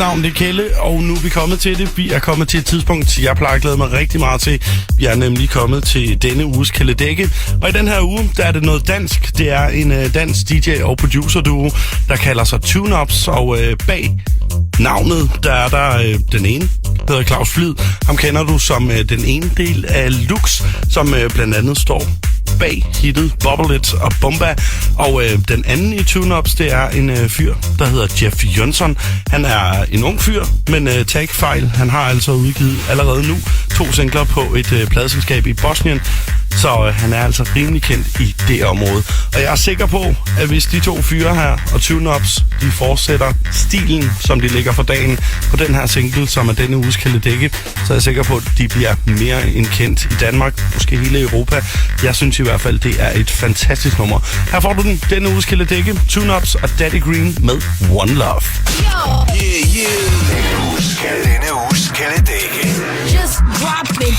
navn det er Kjelle, og nu er vi kommet til det. Vi er kommet til et tidspunkt, jeg plejer at glæde mig rigtig meget til. Vi er nemlig kommet til denne uges Kæledække. Og i den her uge, der er det noget dansk. Det er en dansk DJ og producer duo, der kalder sig Tune-Ups. Og bag navnet, der er der den ene, der hedder Claus Flid. Ham kender du som den ene del af Lux, som blandt andet står bag hittet Bubble It og Bomba. Og den anden i Tune-Ups, det er en fyr, der hedder Jeff Jønsson. Han er en ung fyr, men tag ikke fejl. Han har altså udgivet allerede nu 2 singler på et pladeselskab i Bosnien. Så han er altså rimelig kendt i det område. Og jeg er sikker på, at hvis de 2 fyre her og Tune-Ups, de fortsætter stilen, som de ligger for dagen på den her single, som er denne uges Kæledække, så er jeg sikker på, at de bliver mere end kendt i Danmark, måske hele Europa. Jeg synes i hvert fald, det er et fantastisk nummer. Her får du den, denne uges Kæledække, Tune-Ups og Daddy Green med One Love. Denne uges Kæledække. Just drop it.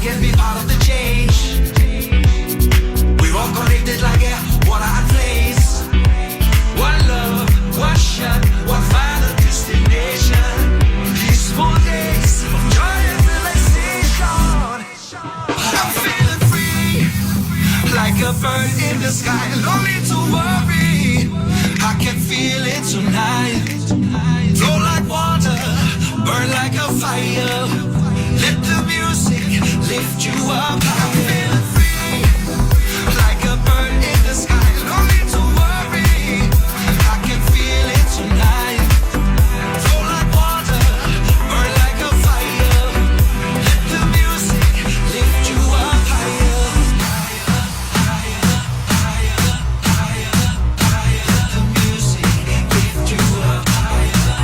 Can be part of the change. We're all connected like air, water and place. One love, one shot, one final destination. Peaceful days of joy and relaxation. I'm feeling free, like a bird in the sky. No need to worry, I can feel it tonight. Flow like water, burn like a fire. Let the music lift you up. I'm feeling free, like a bird in the sky. No need to worry, I can feel it tonight. Flow like water, burn like a fire. Let the music lift you up higher. Higher, higher, higher, higher. Let the music lift you up higher.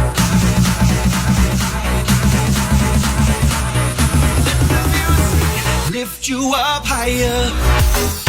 Lift you up higher.